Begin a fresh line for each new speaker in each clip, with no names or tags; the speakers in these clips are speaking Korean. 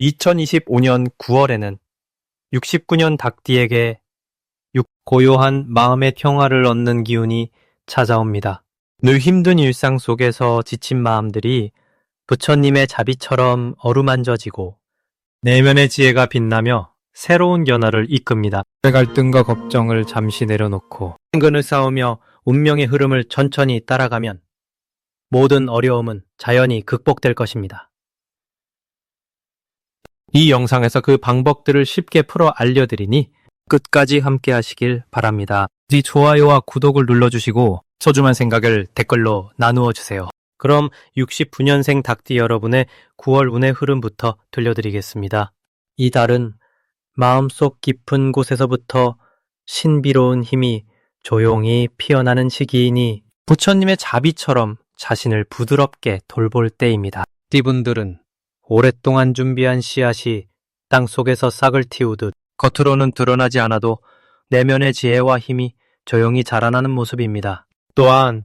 2025년 9월에는 69년 닭띠에게 고요한 마음의 평화를 얻는 기운이 찾아옵니다. 늘 힘든 일상 속에서 지친 마음들이 부처님의 자비처럼 어루만져지고 내면의 지혜가 빛나며 새로운 변화를 이끕니다. 갈등과 걱정을 잠시 내려놓고 행근을 쌓으며 운명의 흐름을 천천히 따라가면 모든 어려움은 자연히 극복될 것입니다. 이 영상에서 그 방법들을 쉽게 풀어 알려드리니 끝까지 함께 하시길 바랍니다. 좋아요와 구독을 눌러주시고 소중한 생각을 댓글로 나누어 주세요. 그럼 69년생 닭띠 여러분의 9월 운의 흐름부터 들려드리겠습니다. 이 달은 마음속 깊은 곳에서부터 신비로운 힘이 조용히 피어나는 시기이니 부처님의 자비처럼 자신을 부드럽게 돌볼 때입니다. 띠분들은 오랫동안 준비한 씨앗이 땅속에서 싹을 틔우듯 겉으로는 드러나지 않아도 내면의 지혜와 힘이 조용히 자라나는 모습입니다. 또한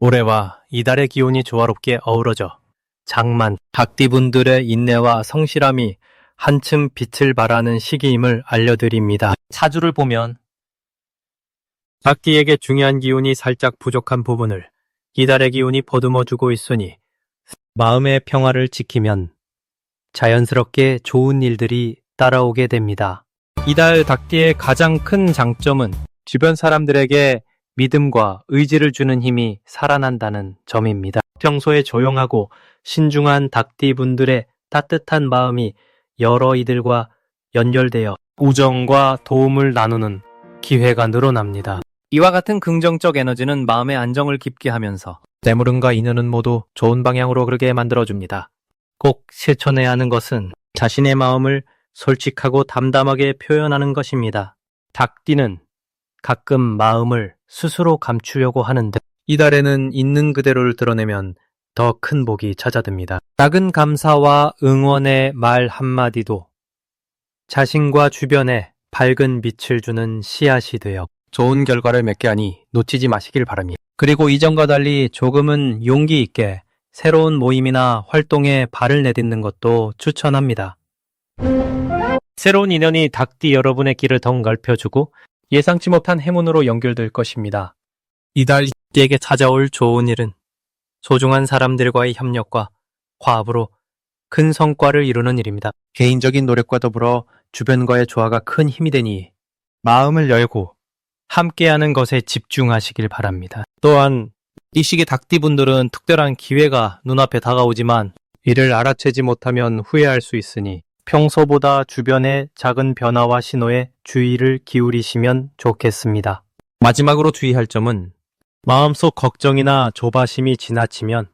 올해와 이달의 기운이 조화롭게 어우러져 장만, 닭띠분들의 인내와 성실함이 한층 빛을 발하는 시기임을 알려드립니다. 사주를 보면 닭띠에게 중요한 기운이 살짝 부족한 부분을 이달의 기운이 보듬어주고 있으니 마음의 평화를 지키면 자연스럽게 좋은 일들이 따라오게 됩니다. 이달 닭띠의 가장 큰 장점은 주변 사람들에게 믿음과 의지를 주는 힘이 살아난다는 점입니다. 평소에 조용하고 신중한 닭띠 분들의 따뜻한 마음이 여러 이들과 연결되어 우정과 도움을 나누는 기회가 늘어납니다. 이와 같은 긍정적 에너지는 마음의 안정을 깊게 하면서 때물음과 인연은 모두 좋은 방향으로 흐르게 만들어줍니다. 꼭 실천해야 하는 것은 자신의 마음을 솔직하고 담담하게 표현하는 것입니다. 닭띠는 가끔 마음을 스스로 감추려고 하는데 이달에는 있는 그대로를 드러내면 더 큰 복이 찾아듭니다. 작은 감사와 응원의 말 한마디도 자신과 주변에 밝은 빛을 주는 씨앗이 되어 좋은 결과를 맺게 하니 놓치지 마시길 바랍니다. 그리고 이전과 달리 조금은 용기 있게 새로운 모임이나 활동에 발을 내딛는 것도 추천합니다. 새로운 인연이 닭띠 여러분의 길을 더 넓혀주고 예상치 못한 행운으로 연결될 것입니다. 이달 띠에게 찾아올 좋은 일은 소중한 사람들과의 협력과 화합으로 큰 성과를 이루는 일입니다. 개인적인 노력과 더불어 주변과의 조화가 큰 힘이 되니 마음을 열고 함께하는 것에 집중하시길 바랍니다. 또한 이 시기 닭띠분들은 특별한 기회가 눈앞에 다가오지만 이를 알아채지 못하면 후회할 수 있으니 평소보다 주변의 작은 변화와 신호에 주의를 기울이시면 좋겠습니다. 마지막으로 주의할 점은 마음속 걱정이나 조바심이 지나치면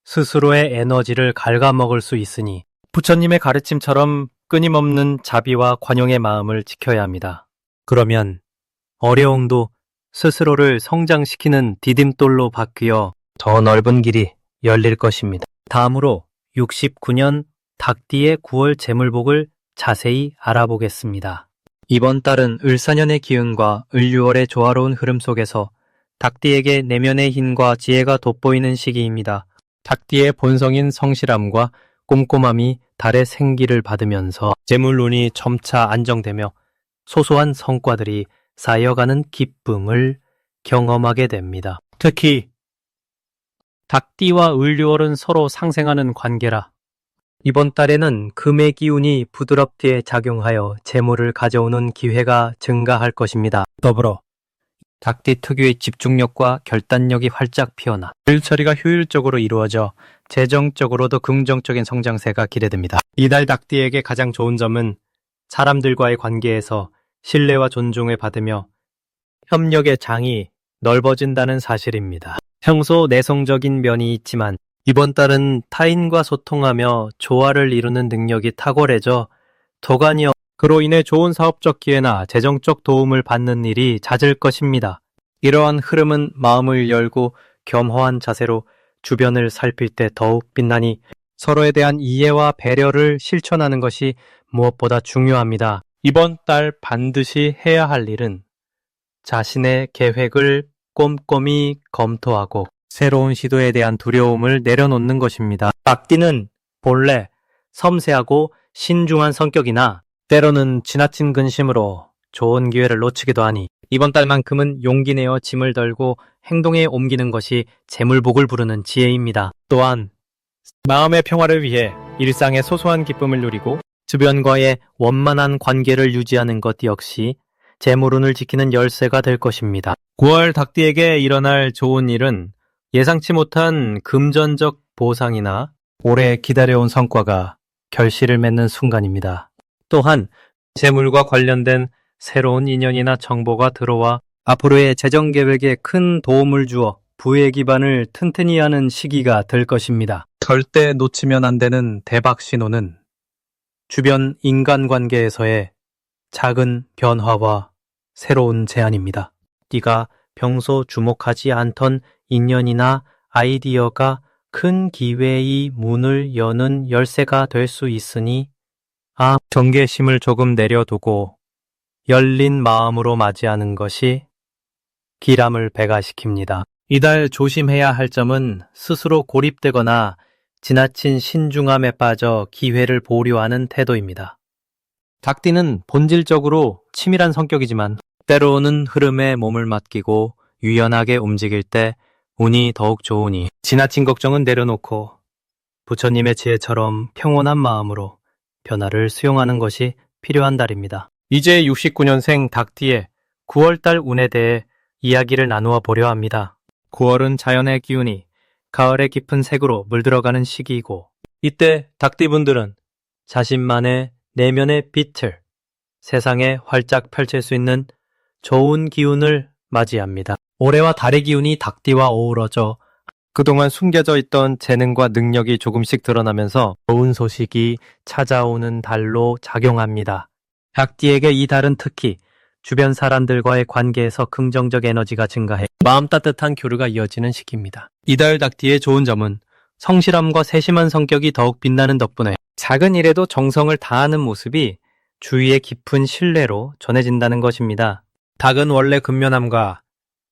스스로의 에너지를 갉아먹을 수 있으니 부처님의 가르침처럼 끊임없는 자비와 관용의 마음을 지켜야 합니다. 그러면 어려움도 스스로를 성장시키는 디딤돌로 바뀌어 더 넓은 길이 열릴 것입니다. 다음으로 69년 닭띠의 9월 재물복을 자세히 알아보겠습니다. 이번 달은 을사년의 기운과 을유월의 조화로운 흐름 속에서 닭띠에게 내면의 힘과 지혜가 돋보이는 시기입니다. 닭띠의 본성인 성실함과 꼼꼼함이 달의 생기를 받으면서 재물운이 점차 안정되며 소소한 성과들이 쌓여가는 기쁨을 경험하게 됩니다. 특히 닭띠와 을유월은 서로 상생하는 관계라 이번 달에는 금의 기운이 부드럽게 작용하여 재물을 가져오는 기회가 증가할 것입니다. 더불어 닭띠 특유의 집중력과 결단력이 활짝 피어나 일 처리가 효율적으로 이루어져 재정적으로도 긍정적인 성장세가 기대됩니다. 이달 닭띠에게 가장 좋은 점은 사람들과의 관계에서 신뢰와 존중을 받으며 협력의 장이 넓어진다는 사실입니다. 평소 내성적인 면이 있지만 이번 달은 타인과 소통하며 조화를 이루는 능력이 탁월해져 도가니어 그로 인해 좋은 사업적 기회나 재정적 도움을 받는 일이 잦을 것입니다. 이러한 흐름은 마음을 열고 겸허한 자세로 주변을 살필 때 더욱 빛나니 서로에 대한 이해와 배려를 실천하는 것이 무엇보다 중요합니다. 이번 달 반드시 해야 할 일은 자신의 계획을 꼼꼼히 검토하고 새로운 시도에 대한 두려움을 내려놓는 것입니다. 닭띠는 본래 섬세하고 신중한 성격이나 때로는 지나친 근심으로 좋은 기회를 놓치기도 하니 이번 달만큼은 용기 내어 짐을 덜고 행동에 옮기는 것이 재물복을 부르는 지혜입니다. 또한 마음의 평화를 위해 일상의 소소한 기쁨을 누리고 주변과의 원만한 관계를 유지하는 것 역시 재물운을 지키는 열쇠가 될 것입니다. 9월 닭띠에게 일어날 좋은 일은 예상치 못한 금전적 보상이나 오래 기다려온 성과가 결실을 맺는 순간입니다. 또한 재물과 관련된 새로운 인연이나 정보가 들어와 앞으로의 재정 계획에 큰 도움을 주어 부의 기반을 튼튼히 하는 시기가 될 것입니다. 절대 놓치면 안 되는 대박 신호는 주변 인간관계에서의 작은 변화와 새로운 제안입니다. 네가 평소 주목하지 않던 인연이나 아이디어가 큰 기회의 문을 여는 열쇠가 될 수 있으니 경계심을 조금 내려두고 열린 마음으로 맞이하는 것이 기람을 배가시킵니다. 이달 조심해야 할 점은 스스로 고립되거나 지나친 신중함에 빠져 기회를 보류하는 태도입니다. 닭띠는 본질적으로 치밀한 성격이지만 때로는 흐름에 몸을 맡기고 유연하게 움직일 때 운이 더욱 좋으니 지나친 걱정은 내려놓고 부처님의 지혜처럼 평온한 마음으로 변화를 수용하는 것이 필요한 달입니다. 이제 69년생 닭띠의 9월달 운에 대해 이야기를 나누어 보려 합니다. 9월은 자연의 기운이 가을의 깊은 색으로 물들어가는 시기이고 이때 닭띠분들은 자신만의 내면의 빛을 세상에 활짝 펼칠 수 있는 좋은 기운을 맞이합니다. 올해와 달의 기운이 닭띠와 어우러져 그동안 숨겨져 있던 재능과 능력이 조금씩 드러나면서 좋은 소식이 찾아오는 달로 작용합니다. 닭띠에게 이 달은 특히 주변 사람들과의 관계에서 긍정적 에너지가 증가해 마음 따뜻한 교류가 이어지는 시기입니다. 이달 닭띠의 좋은 점은 성실함과 세심한 성격이 더욱 빛나는 덕분에 작은 일에도 정성을 다하는 모습이 주위의 깊은 신뢰로 전해진다는 것입니다. 닭은 원래 근면함과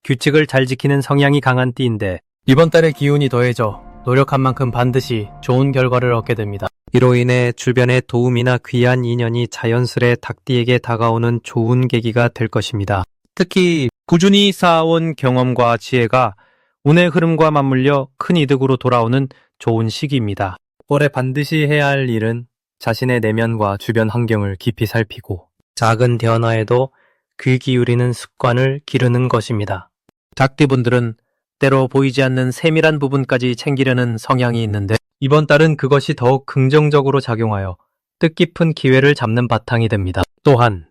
규칙을 잘 지키는 성향이 강한 띠인데 이번 달에 기운이 더해져 노력한 만큼 반드시 좋은 결과를 얻게 됩니다. 이로 인해 주변의 도움이나 귀한 인연이 자연스레 닭띠에게 다가오는 좋은 계기가 될 것입니다. 특히 꾸준히 쌓아온 경험과 지혜가 운의 흐름과 맞물려 큰 이득으로 돌아오는 좋은 시기입니다. 올해 반드시 해야 할 일은 자신의 내면과 주변 환경을 깊이 살피고 작은 변화에도 귀 기울이는 습관을 기르는 것입니다. 닭띠분들은 때로 보이지 않는 세밀한 부분까지 챙기려는 성향이 있는데 이번 달은 그것이 더욱 긍정적으로 작용하여 뜻깊은 기회를 잡는 바탕이 됩니다. 또한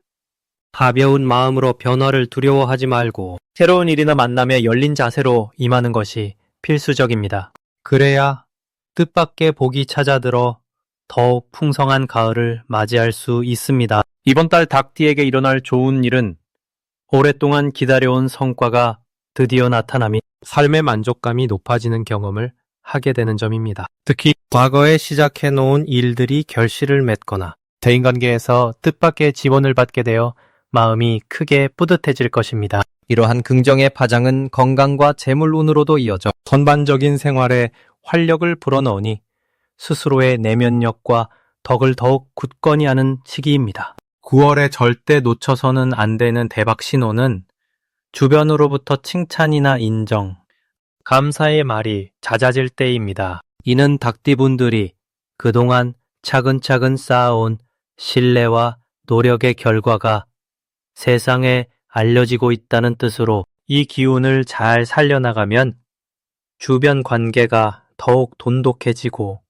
가벼운 마음으로 변화를 두려워하지 말고 새로운 일이나 만남에 열린 자세로 임하는 것이 필수적입니다. 그래야 뜻밖의 복이 찾아들어 더욱 풍성한 가을을 맞이할 수 있습니다. 이번 달 닭띠에게 일어날 좋은 일은 오랫동안 기다려온 성과가 드디어 나타남이 삶의 만족감이 높아지는 경험을 하게 되는 점입니다. 특히 과거에 시작해 놓은 일들이 결실을 맺거나 대인관계에서 뜻밖의 지원을 받게 되어 마음이 크게 뿌듯해질 것입니다. 이러한 긍정의 파장은 건강과 재물운으로도 이어져 전반적인 생활에 활력을 불어넣으니 스스로의 내면력과 덕을 더욱 굳건히 하는 시기입니다. 9월에 절대 놓쳐서는 안 되는 대박 신호는 주변으로부터 칭찬이나 인정, 감사의 말이 잦아질 때입니다. 이는 닭띠분들이 그동안 차근차근 쌓아온 신뢰와 노력의 결과가 세상에 알려지고 있다는 뜻으로 이 기운을 잘 살려나가면 주변 관계가 더욱 돈독해지고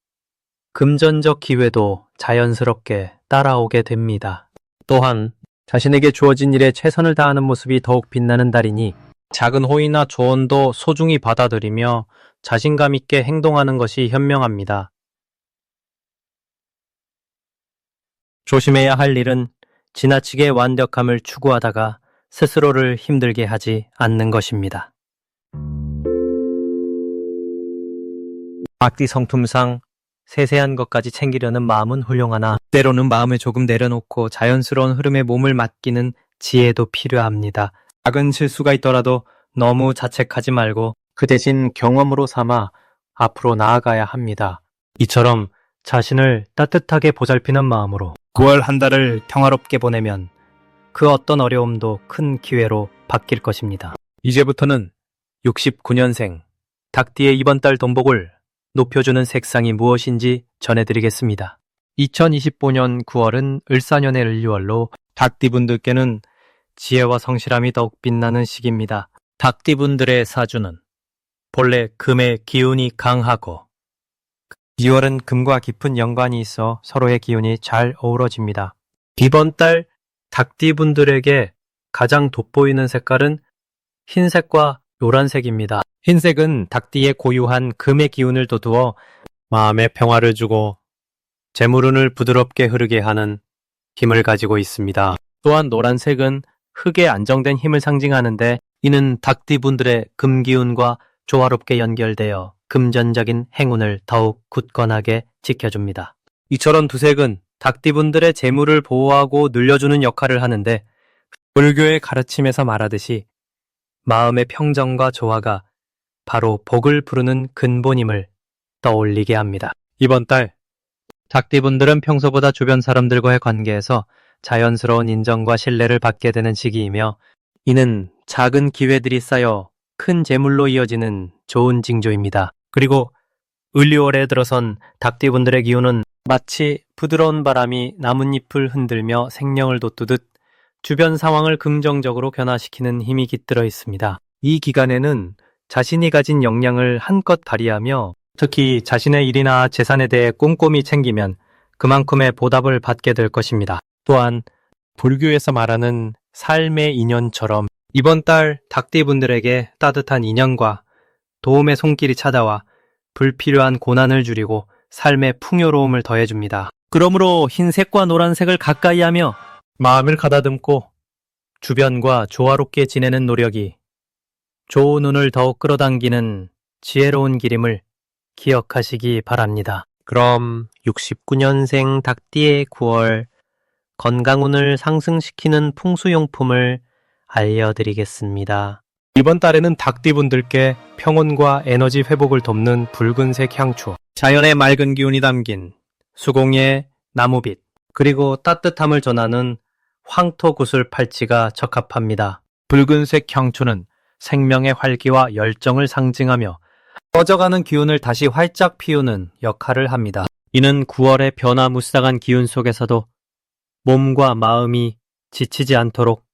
금전적 기회도 자연스럽게 따라오게 됩니다. 또한 자신에게 주어진 일에 최선을 다하는 모습이 더욱 빛나는 달이니 작은 호의나 조언도 소중히 받아들이며 자신감 있게 행동하는 것이 현명합니다. 조심해야 할 일은 지나치게 완벽함을 추구하다가 스스로를 힘들게 하지 않는 것입니다. 닭띠 성품상 세세한 것까지 챙기려는 마음은 훌륭하나 때로는 마음을 조금 내려놓고 자연스러운 흐름에 몸을 맡기는 지혜도 필요합니다. 작은 실수가 있더라도 너무 자책하지 말고 그 대신 경험으로 삼아 앞으로 나아가야 합니다. 이처럼 자신을 따뜻하게 보살피는 마음으로 9월 한 달을 평화롭게 보내면 그 어떤 어려움도 큰 기회로 바뀔 것입니다. 이제부터는 69년생 닭띠의 이번 달 돈복을 높여주는 색상이 무엇인지 전해드리겠습니다. 2025년 9월은 을사년의 을유월로 닭띠분들께는 지혜와 성실함이 더욱 빛나는 시기입니다. 닭띠분들의 사주는 본래 금의 기운이 강하고 2월은 금과 깊은 연관이 있어 서로의 기운이 잘 어우러집니다. 이번 달 닭띠분들에게 가장 돋보이는 색깔은 흰색과 노란색입니다. 흰색은 닭띠의 고유한 금의 기운을 돋우어 마음의 평화를 주고 재물운을 부드럽게 흐르게 하는 힘을 가지고 있습니다. 또한 노란색은 흙의 안정된 힘을 상징하는데 이는 닭띠분들의 금기운과 조화롭게 연결되어 금전적인 행운을 더욱 굳건하게 지켜줍니다. 이처럼 두 색은 닭띠분들의 재물을 보호하고 늘려주는 역할을 하는데 불교의 가르침에서 말하듯이 마음의 평정과 조화가 바로 복을 부르는 근본임을 떠올리게 합니다. 이번 달 닭띠분들은 평소보다 주변 사람들과의 관계에서 자연스러운 인정과 신뢰를 받게 되는 시기이며 이는 작은 기회들이 쌓여 큰 재물로 이어지는 좋은 징조입니다. 그리고 을유월에 들어선 닭띠분들의 기운은 마치 부드러운 바람이 나뭇잎을 흔들며 생명을 돋우듯 주변 상황을 긍정적으로 변화시키는 힘이 깃들어 있습니다. 이 기간에는 자신이 가진 역량을 한껏 발휘하며 특히 자신의 일이나 재산에 대해 꼼꼼히 챙기면 그만큼의 보답을 받게 될 것입니다. 또한 불교에서 말하는 삶의 인연처럼 이번 달 닭띠분들에게 따뜻한 인연과 도움의 손길이 찾아와 불필요한 고난을 줄이고 삶의 풍요로움을 더해줍니다. 그러므로 흰색과 노란색을 가까이 하며 마음을 가다듬고 주변과 조화롭게 지내는 노력이 좋은 운을 더욱 끌어당기는 지혜로운 길임을 기억하시기 바랍니다. 그럼 69년생 닭띠의 9월 건강운을 상승시키는 풍수용품을 알려드리겠습니다. 이번 달에는 닭띠분들께 평온과 에너지 회복을 돕는 붉은색 향초, 자연의 맑은 기운이 담긴 수공예 나무빛, 그리고 따뜻함을 전하는 황토구슬 팔찌가 적합합니다. 붉은색 향초는 생명의 활기와 열정을 상징하며 꺼져가는 기운을 다시 활짝 피우는 역할을 합니다. 이는 9월의 변화무쌍한 기운 속에서도 몸과 마음이 지치지 않도록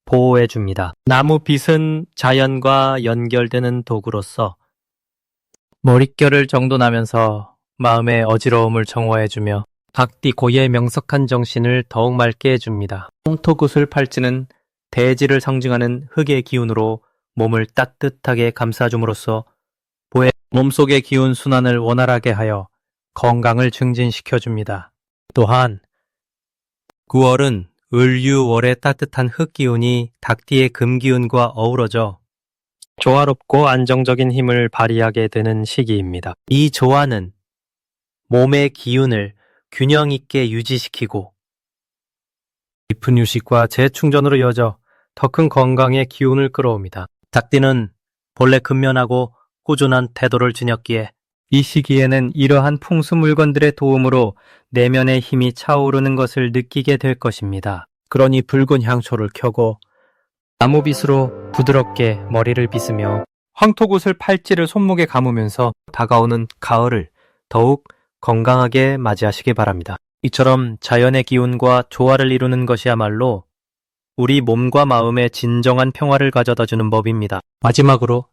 보호해줍니다. 나무빛은 자연과 연결되는 도구로서 머릿결을 정돈하면서 마음의 어지러움을 정화해주며 닭띠 고유의 명석한 정신을 더욱 맑게 해줍니다. 황토구슬 팔찌는 대지를 상징하는 흙의 기운으로 몸을 따뜻하게 감싸줌으로써 몸속의 기운 순환을 원활하게 하여 건강을 증진시켜줍니다. 또한 9월은 을유월의 따뜻한 흙기운이 닭띠의 금기운과 어우러져 조화롭고 안정적인 힘을 발휘하게 되는 시기입니다. 이 조화는 몸의 기운을 균형 있게 유지시키고 깊은 휴식과 재충전으로 이어져 더 큰 건강의 기운을 끌어옵니다. 닭띠는 본래 근면하고 꾸준한 태도를 지녔기에 이 시기에는 이러한 풍수 물건들의 도움으로 내면의 힘이 차오르는 것을 느끼게 될 것입니다. 그러니 붉은 향초를 켜고 나무빗으로 부드럽게 머리를 빗으며 황토구슬 팔찌를 손목에 감으면서 다가오는 가을을 더욱 건강하게 맞이하시기 바랍니다. 이처럼 자연의 기운과 조화를 이루는 것이야말로 우리 몸과 마음에 진정한 평화를 가져다주는 법입니다. 마지막으로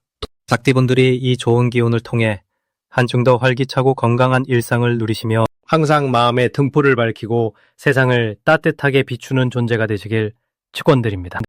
닭띠분들이 이 좋은 기운을 통해 한층 더 활기차고 건강한 일상을 누리시며 항상 마음의 등불을 밝히고 세상을 따뜻하게 비추는 존재가 되시길 축원드립니다.